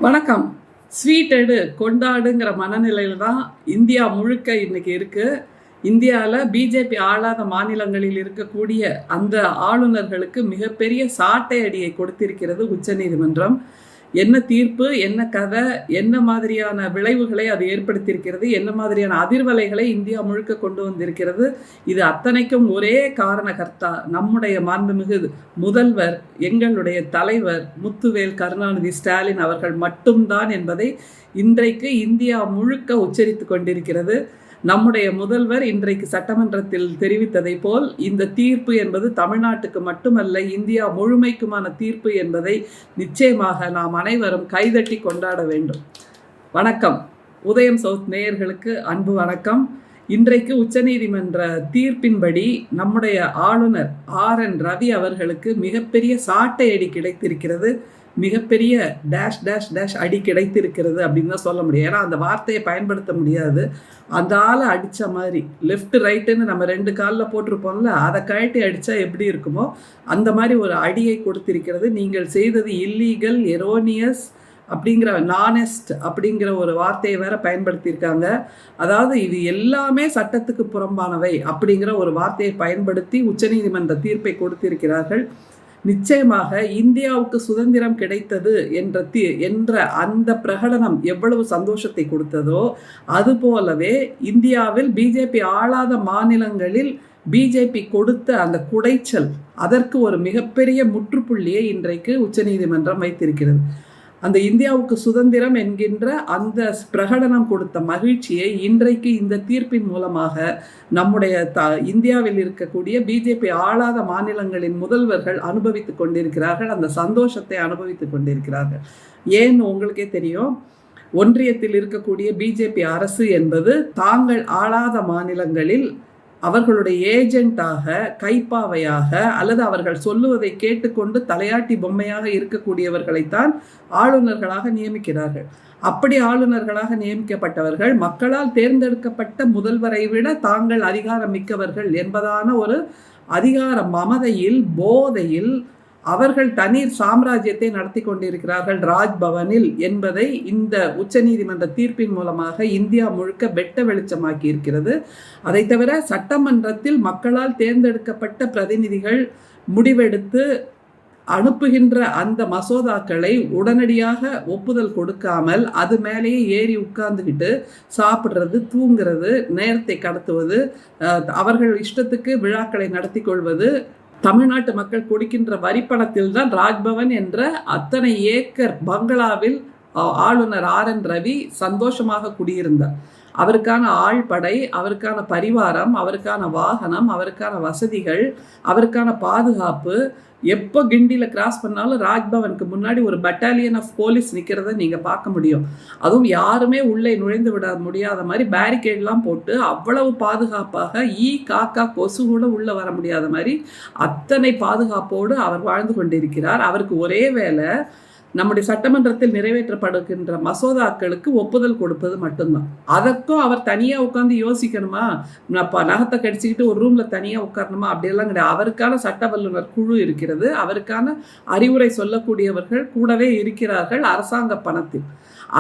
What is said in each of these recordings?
வணக்கம். ஸ்வீட் எடு கொண்டாடுங்கிற மனநிலையில் தான் இந்தியா முழுக்க இன்னைக்கு இருக்கு. இந்தியாவில் பிஜேபி ஆளாத மாநிலங்களில் இருக்கக்கூடிய அந்த ஆளுநர்களுக்கு மிகப்பெரிய சாட்டை அடியை கொடுத்திருக்கிறது உச்சநீதிமன்றம். என்ன தீர்ப்பு, என்ன கதை, என்ன மாதிரியான விளைவுகளை அது ஏற்படுத்தியிருக்கிறது, என்ன மாதிரியான அதிர்வலைகளை இந்தியா முழுக்க கொண்டு வந்திருக்கிறது, இது அத்தனைக்கும் ஒரே காரணகர்த்தா நம்முடைய மாண்புமிகு முதல்வர், எங்களுடைய தலைவர் முத்துவேல் கருணாநிதி ஸ்டாலின் அவர்கள் மட்டும்தான் என்பதை இன்றைக்கு இந்தியா முழுக்க உச்சரித்து கொண்டிருக்கிறது. நம்முடைய முதல்வர் இன்றைக்கு சட்டமன்றத்தில் தெரிவித்ததை போல் இந்த தீர்ப்பு என்பது தமிழ்நாட்டுக்கு மட்டுமல்ல, இந்தியா முழுமைக்குமான தீர்ப்பு என்பதை நிச்சயமாக நாம் அனைவரும் கைதட்டி கொண்டாட வேண்டும். வணக்கம். உதயம் சவுத் நேயர்களுக்கு அன்பு வணக்கம். இன்றைக்கு உச்சநீதிமன்ற தீர்ப்பின்படி நம்முடைய ஆளுநர் RN ரவி அவர்களுக்கு மிகப்பெரிய சாட்டை அடி கிடைத்திருக்கிறது. மிகப்பெரிய டேஷ் டேஷ் டேஷ் அடி கிடைத்திருக்கிறது அப்படின்னு தான் சொல்ல முடியும். ஏன்னா அந்த வார்த்தையை பயன்படுத்த முடியாது. அந்த ஆளை அடித்த மாதிரி லெஃப்ட் ரைட்டுன்னு நம்ம 2 காலில் போட்டிருப்போம்ல, அதை கழட்டி அடித்தா எப்படி இருக்குமோ அந்த மாதிரி ஒரு அடியை கொடுத்திருக்கிறது. நீங்கள் செய்தது இல்லீகல், எரோனியஸ் அப்படிங்கிற நானெஸ்ட் அப்படிங்கிற ஒரு வார்த்தையை வேற பயன்படுத்தியிருக்காங்க. அதாவது இது எல்லாமே சட்டத்துக்கு புறம்பானவை அப்படிங்கிற ஒரு வார்த்தையை பயன்படுத்தி உச்சநீதிமன்ற தீர்ப்பை கொடுத்திருக்கிறார்கள். நிச்சயமாக இந்தியாவுக்கு சுதந்திரம் கிடைத்தது என்ற அந்த பிரகடனம் எவ்வளவு சந்தோஷத்தை கொடுத்ததோ அதுபோலவே இந்தியாவில் பிஜேபி ஆளாத மாநிலங்களில் பிஜேபி கொடுத்த அந்த குடைச்சல், அதற்கு ஒரு மிகப்பெரிய முற்றுப்புள்ளியை இன்றைக்கு உச்சநீதிமன்றம் வைத்திருக்கிறது. அந்த இந்தியாவுக்கு சுதந்திரம் என்கின்ற அந்த பிரகடனம் கொடுத்த மகிழ்ச்சியை இன்றைக்கு இந்த தீர்ப்பின் மூலமாக நம்முடைய இந்தியாவில் இருக்கக்கூடிய பிஜேபி ஆளாத மாநிலங்களின் முதல்வர்கள் அனுபவித்துக் கொண்டிருக்கிறார்கள். அந்த சந்தோஷத்தை அனுபவித்துக் கொண்டிருக்கிறார்கள். ஏன் உங்களுக்கே தெரியும், ஒன்றியத்தில் இருக்கக்கூடிய பிஜேபி அரசு என்பது தாங்கள் ஆளாத மாநிலங்களில் அவர்களுடைய ஏஜென்ட்டாக, கைப்பாவையாக அல்லது அவர்கள் சொல்லுவதை கேட்டுக்கொண்டு தலையாட்டி பொம்மையாக இருக்கக்கூடியவர்களைத்தான் ஆளுநர்களாக நியமிக்கிறார்கள். அப்படி ஆளுநர்களாக நியமிக்கப்பட்டவர்கள் மக்களால் தேர்ந்தெடுக்கப்பட்ட முதல்வரை விட தாங்கள் அதிகாரம் மிக்கவர்கள் என்பதான ஒரு அதிகார மமதையில், போதையில் அவர்கள் தனி சாம்ராஜ்யத்தை நடத்தி கொண்டிருக்கிறார்கள் ராஜ்பவனில் என்பதை இந்த உச்சநீதிமன்ற தீர்ப்பின் மூலமாக இந்தியா முழுக்க வெட்ட வெளிச்சமாக்கி இருக்கிறது. அதை தவிர சட்டமன்றத்தில் மக்களால் தேர்ந்தெடுக்கப்பட்ட பிரதிநிதிகள் முடிவெடுத்து அனுப்புகின்ற அந்த மசோதாக்களை உடனடியாக ஒப்புதல் கொடுக்காமல் அது மேலேயே ஏறி உட்கார்ந்துக்கிட்டு சாப்பிட்றது, தூங்குறது, நேரத்தை கடத்துவது, அவர்கள் இஷ்டத்துக்கு விழாக்களை நடத்தி கொள்வது, தமிழ்நாட்டு மக்கள் கொடுக்கின்ற வரிப்பணத்தில் தான் ராஜ்பவன் என்ற அத்தனை ஏக்கர் பங்களாவில் ஆளுநர் RN ரவி சந்தோஷமாக குடியிருந்தார். அவருக்கான ஆள்படை, அவருக்கான பரிவாரம், அவருக்கான வாகனம், அவருக்கான வசதிகள், அவருக்கான பாதுகாப்பு, எப்போ கிண்டியில் கிராஸ் பண்ணாலும் ராஜ்பவனுக்கு முன்னாடி ஒரு பட்டாலியன் ஆஃப் போலீஸ் நிற்கிறத நீங்கள் பார்க்க முடியும். அதுவும் யாருமே உள்ளே நுழைந்து விட முடியாத மாதிரி பேரிகேட்லாம் போட்டு அவ்வளவு பாதுகாப்பாக காக்கா கொசு கூட உள்ளே வர முடியாத மாதிரி அத்தனை பாதுகாப்போடு அவர் வாழ்ந்து கொண்டிருக்கிறார். அவருக்கு ஒரே வேலை நம்முடைய சட்டமன்றத்தில் நிறைவேற்றப்படுகின்ற மசோதாக்களுக்கு ஒப்புதல் கொடுப்பது மட்டும்தான். அதற்கும் அவர் தனியாக உட்காந்து யோசிக்கணுமா, நகத்தை கடிச்சிக்கிட்டு ஒரு ரூமில் தனியாக உட்காரணுமா, அப்படியெல்லாம் கிடையாது. அவருக்கான சட்ட வல்லுநர் குழு இருக்கிறது. அவருக்கான அறிவுரை சொல்லக்கூடியவர்கள் கூடவே இருக்கிறார்கள் அரசாங்க பணத்தில்.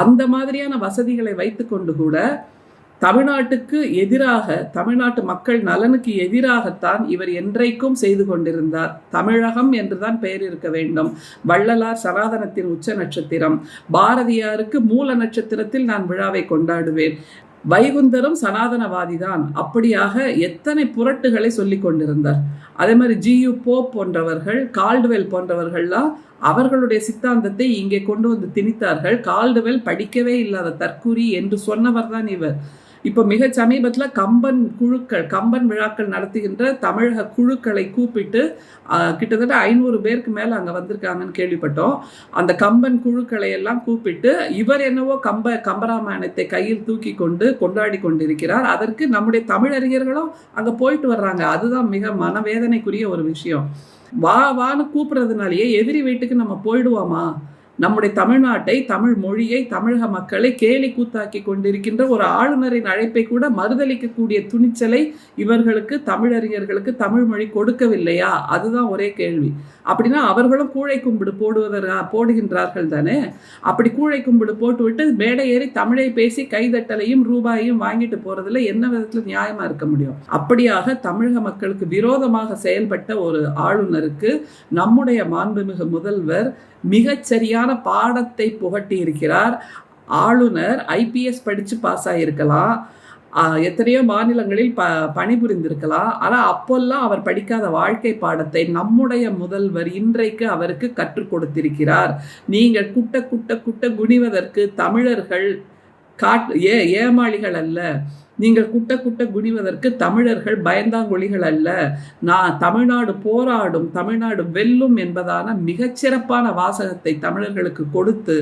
அந்த மாதிரியான வசதிகளை வைத்துக்கொண்டு கூட தமிழ்நாட்டுக்கு எதிராக, தமிழ்நாட்டு மக்கள் நலனுக்கு எதிராகத்தான் இவர் என்றைக்கும் செய்து கொண்டிருந்தார். தமிழகம் என்றுதான் பெயர் இருக்க வேண்டும். வள்ளலார் சனாதனத்தின் உச்ச நட்சத்திரம், பாரதியாருக்கு மூல நட்சத்திரத்தில் நான் விழாவை கொண்டாடுவேன், வைகுந்தரும் சனாதனவாதிதான், அப்படியாக எத்தனை புரட்டுகளை சொல்லி கொண்டிருந்தார். அதே மாதிரி GU போப் போன்றவர்கள், கால்டுவெல் போன்றவர்கள்லாம் அவர்களுடைய சித்தாந்தத்தை இங்கே கொண்டு வந்து திணித்தார்கள். கால்டுவெல் படிக்கவே இல்லாத தற்கூரி என்று சொன்னவர் தான் இவர். இப்போ மிக சமீபத்தில் கம்பன் விழாக்கள் நடத்துகின்ற தமிழக குழுக்களை கூப்பிட்டு கிட்டத்தட்ட 500 பேருக்கு மேலே அங்கே வந்திருக்காங்கன்னு கேள்விப்பட்டோம். அந்த கம்பன் குழுக்களை எல்லாம் கூப்பிட்டு இவர் என்னவோ கம்பராமாயணத்தை கையில் தூக்கி கொண்டு கொண்டாடி கொண்டிருக்கிறார். அதற்கு நம்முடைய தமிழறிஞர்களும் அங்கே போயிட்டு வர்றாங்க. அதுதான் மிக மனவேதனைக்குரிய ஒரு விஷயம். வான்னு கூப்பிடுறதுனாலேயே எதிரி வீட்டுக்கு நம்ம போயிடுவோமா? நம்முடைய தமிழ்நாட்டை, தமிழ் மொழியை, தமிழக மக்களை கேலி கூத்தாக்கி கொண்டிருக்கின்ற ஒரு ஆளுநரின் அழைப்பை கூட மறுதளிக்கக்கூடிய துணிச்சலை இவர்களுக்கு, தமிழறிஞர்களுக்கு தமிழ் மொழி கொடுக்கவில்லையா? அதுதான் ஒரே கேள்வி. அப்படின்னா அவர்களும் கூழை கும்பிடு போடுகின்றார்கள் தானே. அப்படி கூழை கும்பிடு போட்டுவிட்டு மேடை ஏறி தமிழை பேசி கைதட்டலையும் ரூபாயையும் வாங்கிட்டு போறதுல என்ன விதத்துல நியாயமா இருக்க முடியும்? அப்படியாக தமிழக மக்களுக்கு விரோதமாக செயல்பட்ட ஒரு ஆளுநருக்கு நம்முடைய மாண்புமிகு முதல்வர் மிகச்சரியான பாடத்தை புகட்டி இருக்கிறார். ஆளுநர் IPS படிச்சு பாஸ் ஆகியிருக்கலாம், எத்தனையோ மாநிலங்களில் பணிபுரிந்திருக்கலாம். ஆனால் அப்போல்லாம் அவர் படிக்காத வாழ்க்கை பாடத்தை நம்முடைய முதல்வர் இன்றைக்கு அவருக்கு கற்றுக் கொடுத்திருக்கிறார். நீங்கள் குட்ட குட்ட குட்ட குனிவதற்கு தமிழர்கள் ஏமாளிகள் அல்ல. நீங்கள் குட்ட குட்ட குனிவதற்கு தமிழர்கள் பயந்தாங்கொழிகள் அல்ல. நான் தமிழ்நாடு போராடும், தமிழ்நாடு வெல்லும் என்பதான மிகச்சிறப்பான வாசகத்தை தமிழர்களுக்கு கொடுத்து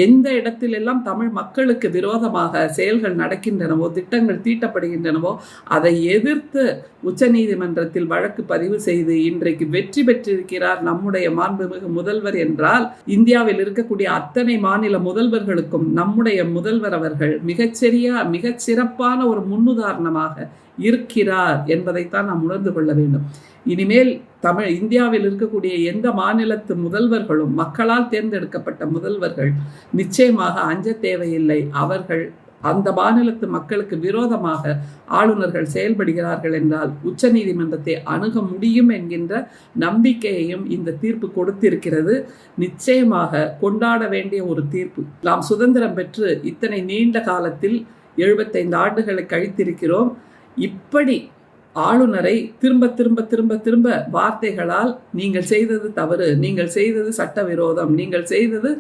எந்த இடத்திலெல்லாம் தமிழ் மக்களுக்கு விரோதமாக செயல்கள் நடக்கின்றனவோ, திட்டங்கள் தீட்டப்படுகின்றனவோ அதை எதிர்த்து உச்சநீதிமன்றத்தில் வழக்கு பதிவு செய்து இன்றைக்கு வெற்றி பெற்றிருக்கிறார் நம்முடைய மாண்புமிகு முதல்வர் என்றால், இந்தியாவில் இருக்கக்கூடிய அத்தனை மாநில முதல்வர்களுக்கும் நம்முடைய முதல்வர் அவர்கள் மிகச்சிறப்பான ஒரு முன்னுதாரணமாக இருக்கிறார் என்பதைத்தான் நாம் உணர்ந்து கொள்ள வேண்டும். இனிமேல் இந்தியாவில் இருக்கக்கூடிய எந்த மாநிலத்து முதல்வர்களும் மக்களால் தேர்ந்தெடுக்கப்பட்ட முதல்வர்கள் நிச்சயமாக அஞ்ச தேவையில்லை. அவர்கள் அந்த மாநிலத்து மக்களுக்கு விரோதமாக ஆளுநர்கள் செயல்படுகிறார்கள் என்றால் உச்சநீதிமன்றத்தை அணுக முடியும் என்கின்ற நம்பிக்கையையும் இந்த தீர்ப்பு கொடுத்திருக்கிறது. நிச்சயமாக கொண்டாட வேண்டிய ஒரு தீர்ப்பு. நாம் சுதந்திரம் பெற்று இத்தனை நீண்ட காலத்தில் 75 ஆண்டுகளை கழித்திருக்கிறோம். இப்படி ஆளுநரை திரும்ப திரும்ப திரும்ப திரும்ப வார்த்தைகளால் நீங்கள் செய்தது தவறு, நீங்கள் செய்தது சட்டவிரோதம், நீங்கள் செய்தது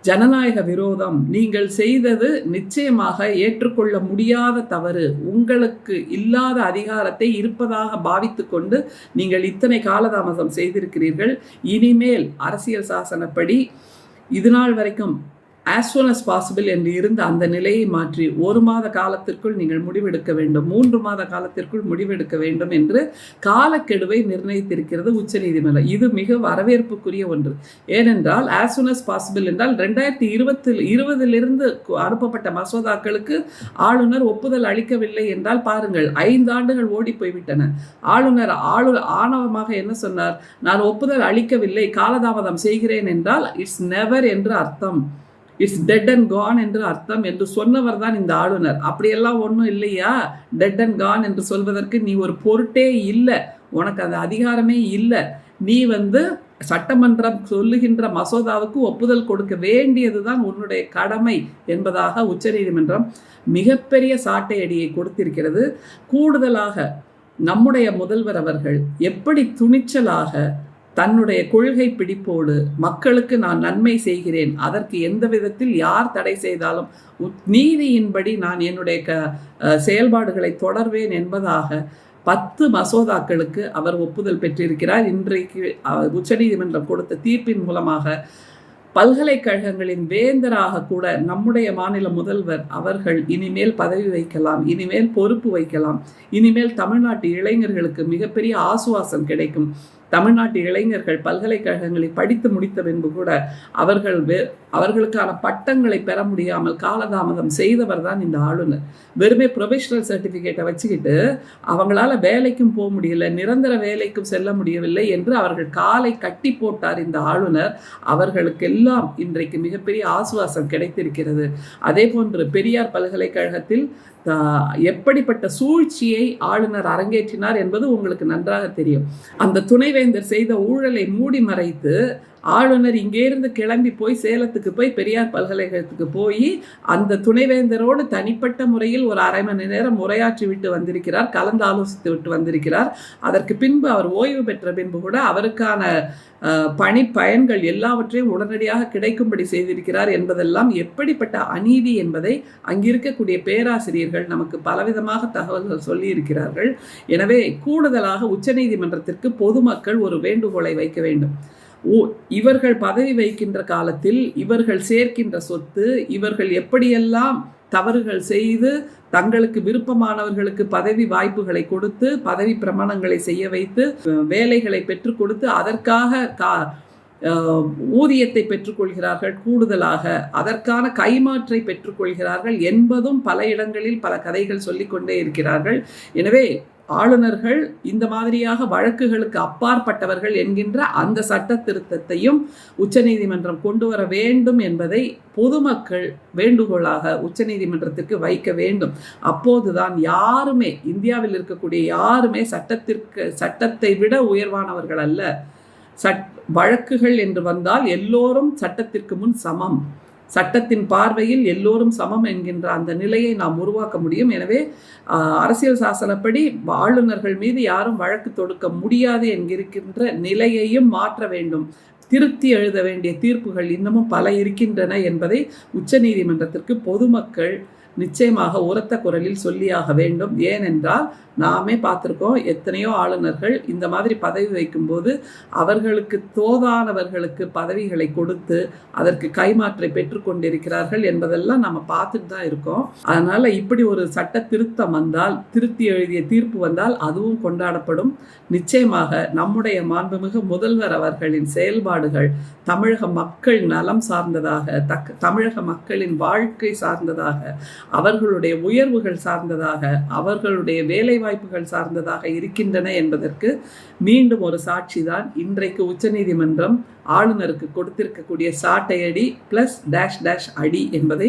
ஜனநாயக விரோதம், நீங்கள் செய்தது நிச்சயமாக ஏற்றுக்கொள்ள முடியாத தவறு, உங்களுக்கு இல்லாத அதிகாரத்தை இருப்பதாக பாவித்து கொண்டு நீங்கள் இத்தனை காலதாமதம் செய்திருக்கிறீர்கள். இனிமேல் அரசியல் சாசனப்படி இதுநாள் வரைக்கும் as soon as possible என்று இருந்த அந்த நிலையை மாற்றி 1 மாத காலத்திற்குள் நீங்கள் முடிவெடுக்க வேண்டும், 3 மாத காலத்திற்குள் முடிவெடுக்க வேண்டும் என்று காலக்கெடுவை நிர்ணயித்திருக்கிறது உச்சநீதிமன்றம். இது மிக வரவேற்புக்குரிய ஒன்று. ஏனென்றால் as soon as possible என்றால் 2020 அனுப்பப்பட்ட மசோதாக்களுக்கு ஆளுநர் ஒப்புதல் அளிக்கவில்லை என்றால் பாருங்கள், 5 ஆண்டுகள் ஓடி போய்விட்டன. ஆளுநர் ஆணவமாக என்ன சொன்னார்? நான் ஒப்புதல் அளிக்கவில்லை, காலதாமதம் செய்கிறேன் என்றால் இட்ஸ் நெவர் என்று அர்த்தம், இட்ஸ் டெட் அண்ட் கான் என்று அர்த்தம் என்று சொன்னவர் தான் இந்த ஆளுநர். அப்படியெல்லாம் ஒன்றும் இல்லையா? டெட் அண்ட் கான் என்று சொல்வதற்கு நீ ஒரு பொருட்டே இல்லை, உனக்கு அந்த அதிகாரமே இல்லை. நீ சட்டமன்றம் சொல்லுகின்ற மசோதாவுக்கு ஒப்புதல் கொடுக்க வேண்டியதுதான் உன்னுடைய கடமை என்பதாக உச்சநீதிமன்றம் மிகப்பெரிய சாட்டை அடியை கொடுத்திருக்கிறது. கூடுதலாக நம்முடைய முதல்வர் அவர்கள் எப்படி துணிச்சலாக தன்னுடைய கொள்கை பிடிப்போடு மக்களுக்கு நான் நன்மை செய்கிறேன், அதற்கு எந்த விதத்தில் யார் தடை செய்தாலும் நீதியின்படி நான் என்னுடைய செயல்பாடுகளை தொடர்வேன் என்பதாக 10 மசோதாக்களுக்கு அவர் ஒப்புதல் பெற்றிருக்கிறார். இன்றைக்கு உச்சநீதிமன்றம் கொடுத்த தீர்ப்பின் மூலமாக பல்கலைக்கழகங்களின் வேந்தராக கூட நம்முடைய மாநில முதல்வர் அவர்கள் இனிமேல் பதவி வைக்கலாம், இனிமேல் பொறுப்பு வைக்கலாம். இனிமேல் தமிழ்நாட்டு இளைஞர்களுக்கு மிகப்பெரிய ஆசுவாசம் கிடைக்கும். தமிழ்நாட்டு இளைஞர்கள் பல்கலைக்கழகங்களை படித்து முடித்த பின்பு கூட அவர்களுக்கான பட்டங்களை பெற முடியாமல் காலதாமதம் செய்தவர் தான் இந்த ஆளுநர். வெறுமே ப்ரொஃபஷனல் சர்டிஃபிகேட்டை வச்சுக்கிட்டு அவங்களால வேலைக்கும் போக முடியல, நிரந்தர வேலைக்கும் செல்ல முடியவில்லை என்று அவர்கள் காலை கட்டி போட்டார் இந்த ஆளுநர். அவர்களுக்கெல்லாம் இன்றைக்கு மிகப்பெரிய ஆசுவாசம் கிடைத்திருக்கிறது. அதே போன்று பெரியார் பல்கலைக்கழகத்தில் எப்படிப்பட்ட சூழ்ச்சியை ஆளுநர் அரங்கேற்றினார் என்பது உங்களுக்கு நன்றாக தெரியும். அந்த துணைவேந்தர் செய்த ஊழலை மூடி மறைத்து ஆளுநர் இங்கேருந்து கிளம்பி போய் சேலத்துக்கு போய் பெரியார் பல்கலைக்கழகத்துக்கு போய் அந்த துணைவேந்தரோடு தனிப்பட்ட முறையில் ஒரு அரை மணி நேரம் உரையாற்றி விட்டு வந்திருக்கிறார், கலந்து ஆலோசித்து விட்டு வந்திருக்கிறார். அதற்கு பின்பு அவர் ஓய்வு பெற்ற பின்பு கூட அவருக்கான பணி பயன்கள் எல்லாவற்றையும் உடனடியாக கிடைக்கும்படி செய்திருக்கிறார் என்பதெல்லாம் எப்படிப்பட்ட அநீதி என்பதை அங்கிருக்கக்கூடிய பேராசிரியர்கள் நமக்கு பலவிதமாக தகவல்கள் சொல்லி இருக்கிறார்கள். எனவே கூடுதலாக உச்சநீதிமன்றத்திற்கு பொதுமக்கள் ஒரு வேண்டுகோளை வைக்க வேண்டும். இவர்கள் பதவி வைக்கின்ற காலத்தில் இவர்கள் சேர்க்கின்ற சொத்து, இவர்கள் எப்படியெல்லாம் தவறுகள் செய்து தங்களுக்கு விருப்பமானவர்களுக்கு பதவி வாய்ப்புகளை கொடுத்து பதவி பிரமாணங்களை செய்ய வைத்து வேலைகளை பெற்றுக் கொடுத்து அதற்காக ஊதியத்தை பெற்றுக்கொள்கிறார்கள், கூடுதலாக அதற்கான கைமாற்றை பெற்றுக்கொள்கிறார்கள் என்பதும் பல இடங்களில் பல கதைகள் சொல்லிக்கொண்டே இருக்கிறார்கள். எனவே ஆளுநர்கள் இந்த மாதிரியாக வழக்குகளுக்கு அப்பாற்பட்டவர்கள் என்கின்ற அந்த சட்ட திருத்தத்தையும் உச்சநீதிமன்றம் கொண்டு வர வேண்டும் என்பதை பொதுமக்கள் வேண்டுகோளாக உச்சநீதிமன்றத்திற்கு வைக்க வேண்டும். அப்போதுதான் யாருமே, இந்தியாவில் இருக்கக்கூடிய யாருமே சட்டத்தை விட உயர்வானவர்கள் அல்ல. வழக்குகள் என்று வந்தால் எல்லோரும் சட்டத்திற்கு முன் சமம், சட்டத்தின் பார்வையில் எல்லோரும் சமம் என்கின்ற அந்த நிலையை நாம் உருவாக்க முடியும். எனவே அரசியல் சாசனப்படி ஆளுநர்கள் மீது யாரும் வழக்கு தொடுக்க முடியாது என்கின்ற நிலையையும் மாற்ற வேண்டும். திருத்தி எழுத வேண்டிய தீர்ப்புகள் இன்னமும் பல இருக்கின்றன என்பதை உச்சநீதிமன்றத்திற்கு பொதுமக்கள் நிச்சயமாக உரத்த குரலில் சொல்லியாக வேண்டும். ஏனென்றால் நாமே பார்த்துருக்கோம், எத்தனையோ ஆளுநர்கள் இந்த மாதிரி பதவி வைக்கும்போது அவர்களுக்கு தோதானவர்களுக்கு பதவிகளை கொடுத்து அதற்கு கைமாற்றை பெற்றுக்கொண்டிருக்கிறார்கள் என்பதெல்லாம் நம்ம பார்த்துட்டு தான் இருக்கோம். அதனால் இப்படி ஒரு சட்ட திருத்தம் வந்தால், திருத்தி எழுதிய தீர்ப்பு வந்தால் அதுவும் கொண்டாடப்படும். நிச்சயமாக நம்முடைய மாண்புமிகு முதல்வர் அவர்களின் செயல்பாடுகள் தமிழக மக்கள் நலம் சார்ந்ததாக, தமிழக மக்களின் வாழ்க்கை சார்ந்ததாக, அவர்களுடைய உயர்வுகள் சார்ந்ததாக, அவர்களுடைய வேலை வாய்ப்புகள் சார்ந்ததாக இருக்கின்றன என்பதற்கு மீண்டும் ஒரு சாட்சி தான் இன்றைக்கு உச்சநீதிமன்றம் ஆளுநருக்கு கொடுத்திருக்கக்கூடிய சாட்டையடி பிளஸ் டேஷ் டேஷ் அடி என்பதை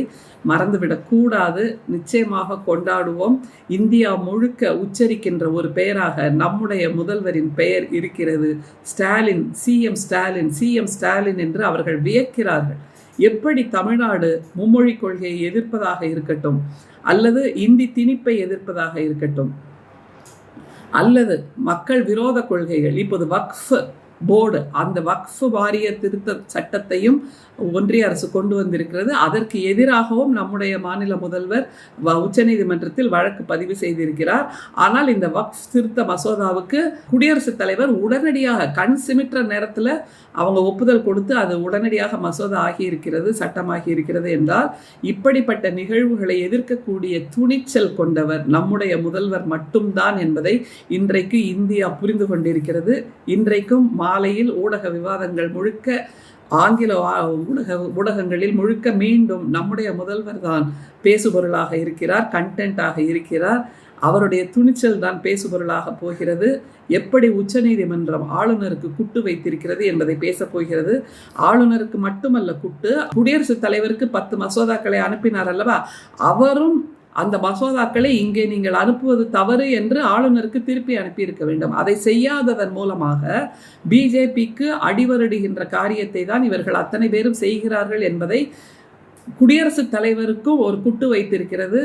மறந்துவிடக்கூடாது. நிச்சயமாக கொண்டாடுவோம். இந்தியா முழுக்க உச்சரிக்கின்ற ஒரு பெயராக நம்முடைய முதல்வரின் பெயர் இருக்கிறது. ஸ்டாலின், சிஎம் ஸ்டாலின், சிஎம் ஸ்டாலின் என்று அவர்கள் வியக்கிறார்கள். எப்படி தமிழ்நாடு மும்மொழி கொள்கையை எதிர்ப்பதாக இருக்கட்டும், அல்லது இந்தி திணிப்பை எதிர்ப்பதாக இருக்கட்டும், அல்லது மக்கள் விரோத கொள்கைகள், இப்போது வக்ஃப் போர்டு, அந்த வக்ஃப் வாரிய திருத்த சட்டத்தையும் ஒன்றிய அரசு கொண்டு வந்திருக்கிறது. அதற்கு எதிராகவும் நம்முடைய மாநில முதல்வர் உச்சநீதிமன்றத்தில் வழக்கு பதிவு செய்திருக்கிறார். ஆனால் இந்த வக்ஃப் திருத்த மசோதாவுக்கு குடியரசுத் தலைவர் உடனடியாக கண் சிமிட்டுற நேரத்தில் அவங்க ஒப்புதல் கொடுத்து அது உடனடியாக மசோதா ஆகியிருக்கிறது, சட்டமாகி இருக்கிறது என்றால் இப்படிப்பட்ட நிகழ்வுகளை எதிர்க்கக்கூடிய துணிச்சல் கொண்டவர் நம்முடைய முதல்வர் மட்டும்தான் என்பதை இன்றைக்கு இந்தியா புரிந்து கொண்டிருக்கிறது. இன்றைக்கும் மாலையில் ஊடக விவாதங்கள் முழுக்க, ஆங்கில ஊடகங்களில் முழுக்க மீண்டும் நம்முடைய முதல்வர் தான் பேசுபொருளாக இருக்கிறார், கண்டென்ட்டாக இருக்கிறார். அவருடைய துணிச்சல் தான் பேசுபொருளாக போகிறது. எப்படி உச்சநீதிமன்றம் ஆளுநருக்கு குட்டு வைத்திருக்கிறது என்பதை பேசப் போகிறது. ஆளுநருக்கு மட்டுமல்ல குட்டு, குடியரசுத் தலைவருக்கு 10 மசோதாக்களை அனுப்பினார் அல்லவா, அவரும் அந்த மசோதாக்களை இங்கே நீங்கள் அனுப்புவது தவறு என்று ஆளுநருக்கு திருப்பி அனுப்பியிருக்க வேண்டும். அதை செய்யாததன் மூலமாக பிஜேபிக்கு அடிவருடுகின்ற காரியத்தை தான் இவர்கள் அத்தனை பேரும் செய்கிறார்கள் என்பதை குடியரசுத் தலைவருக்கும் ஒரு குட்டு வைத்திருக்கிறது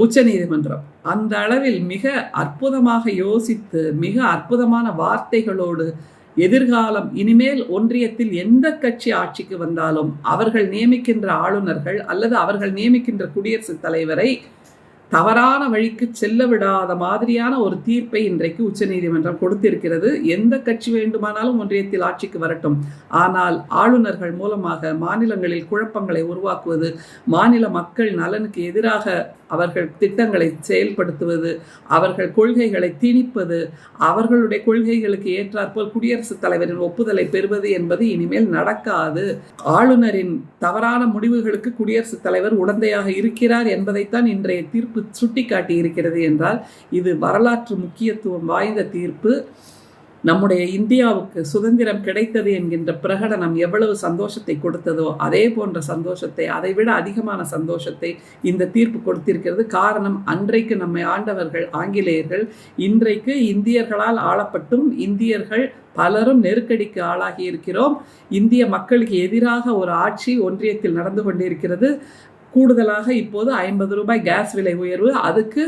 உச்சநீதிமன்றம். அந்த அளவில் மிக அற்புதமாக யோசித்து, மிக அற்புதமான வார்த்தைகளோடு, எதிர்காலம் இனிமேல் ஒன்றியத்தில் எந்த கட்சி ஆட்சிக்கு வந்தாலும் அவர்கள் நியமிக்கின்ற ஆளுநர்கள் அல்லது அவர்கள் நியமிக்கின்ற குடியரசுத் தலைவரை தவறான வழிக்கு செல்ல விடாத மாதிரியான ஒரு தீர்ப்பை இன்றைக்கு உச்சநீதிமன்றம் கொடுத்திருக்கிறது. எந்த கட்சி வேண்டுமானாலும் ஒன்றியத்தில் ஆட்சிக்கு வரட்டும், ஆனால் ஆளுநர்கள் மூலமாக மாநிலங்களில் குழப்பங்களை உருவாக்குவது, மாநில மக்கள் நலனுக்கு எதிராக அவர்கள் திட்டங்களை செயல்படுத்துவது, அவர்கள் கொள்கைகளை திணிப்பது, அவர்களுடைய கொள்கைகளுக்கு ஏற்றாற்போல் குடியரசுத் தலைவரின் ஒப்புதலை பெறுவது என்பது இனிமேல் நடக்காது. ஆளுநரின் தவறான முடிவுகளுக்கு குடியரசுத் தலைவர் உடந்தையாக இருக்கிறார் என்பதைத்தான் இன்றைய தீர்ப்பு சுட்டிக்காட்டி இருக்கிறது என்றால் இது வரலாற்று முக்கியத்துவம் வாய்ந்த தீர்ப்பு. நம்முடைய இந்தியாவுக்கு சுதந்திரம் கிடைத்தது என்கின்ற பிரகடனம் எவ்வளவு சந்தோஷத்தை கொடுத்ததோ அதே போன்ற சந்தோஷத்தை, அதைவிட அதிகமான சந்தோஷத்தை இந்த தீர்ப்பு கொடுத்திருக்கிறது. காரணம், அன்றைக்கு நம்மை ஆண்டவர்கள் ஆங்கிலேயர்கள், இன்றைக்கு இந்தியர்களால் ஆளப்பட்டும் இந்தியர்கள் பலரும் நெருக்கடிக்கு ஆளாகி இருக்கிறோம். இந்திய மக்களுக்கு எதிராக ஒரு ஆட்சி ஒன்றியத்தில் நடந்து கொண்டிருக்கிறது. கூடுதலாக இப்போது 50 ரூபாய் கேஸ் விலை உயர்வு. அதுக்கு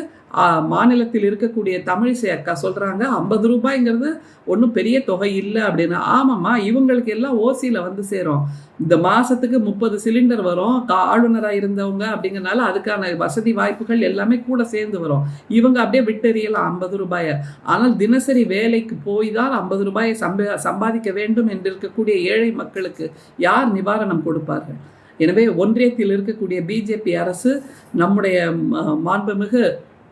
மாநிலத்தில் இருக்கக்கூடிய தமிழிசை அக்கா சொல்கிறாங்க 50 ரூபாய்ங்கிறது ஒன்றும் பெரிய தொகை இல்லை அப்படின்னு. ஆமாம்மா, இவங்களுக்கு எல்லாம் ஓசியில் வந்து சேரும். இந்த மாதத்துக்கு 30 சிலிண்டர் வரும். ஆளுநராக இருந்தவங்க அப்படிங்கிறனால அதுக்கான வசதி வாய்ப்புகள் எல்லாமே கூட சேர்ந்து வரும். இவங்க அப்படியே விட்டெறியலாம் 50 ரூபாயை. ஆனால் தினசரி வேலைக்கு போய் தான் 50 ரூபாயை சம்பாதிக்க வேண்டும் என்று இருக்கக்கூடிய ஏழை மக்களுக்கு யார் நிவாரணம் கொடுப்பார்கள்? எனவே ஒன்றியத்தில் இருக்கக்கூடிய பிஜேபி அரசு, நம்முடைய மாண்புமிகு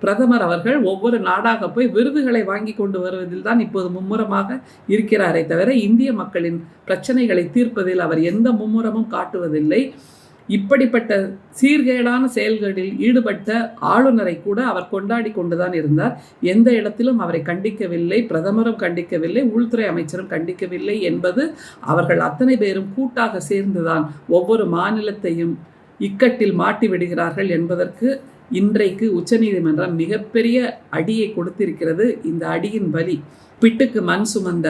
பிரதமர் அவர்கள் ஒவ்வொரு நாடாக போய் விருதுகளை வாங்கி கொண்டு வருவதில் தான் இப்போது மும்முரமாக இருக்கிறாரே தவிர இந்திய மக்களின் பிரச்சனைகளை தீர்ப்பதில் அவர் எந்த மும்முரமும் காட்டுவதில்லை. இப்படிப்பட்ட சீர்கேடான செயல்களில் ஈடுபட்ட ஆளுநரை கூட அவர் கொண்டாடி கொண்டுதான் இருந்தார். எந்த இடத்திலும் அவரை கண்டிக்கவில்லை, பிரதமரும் கண்டிக்கவில்லை, உள்துறை அமைச்சரும் கண்டிக்கவில்லை என்பது அவர்கள் அத்தனை பேரும் கூட்டாக சேர்ந்துதான் ஒவ்வொரு மாநிலத்தையும் இக்கட்டில் மாட்டி விடுகிறார்கள் என்பதற்கு இன்றைக்கு உச்சநீதிமன்றம் மிகப்பெரிய அடியை கொடுத்திருக்கிறது. இந்த அடியின் வலி பிட்டுக்கு மண் சுமந்த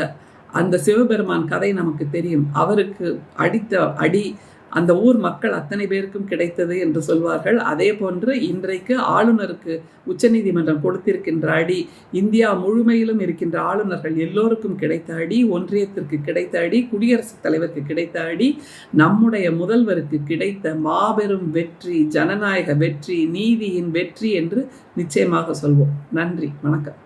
அந்த சிவபெருமான் கதை நமக்கு தெரியும். அவருக்கு அடித்த அடி அந்த ஊர் மக்கள் அத்தனை பேருக்கும் கிடைத்தது என்று சொல்வார்கள். அதே போன்று இன்றைக்கு ஆளுநருக்கு உச்சநீதிமன்றம் கொடுத்திருக்கின்ற அடி இந்தியா முழுமையிலும் இருக்கின்ற ஆளுநர்கள் எல்லோருக்கும் கிடைத்த அடி, ஒன்றியத்திற்கு கிடைத்த அடி, குடியரசுத் தலைவருக்கு கிடைத்த அடி, நம்முடைய முதல்வருக்கு கிடைத்த மாபெரும் வெற்றி, ஜனநாயக வெற்றி, நீதியின் வெற்றி என்று நிச்சயமாக சொல்வோம். நன்றி, வணக்கம்.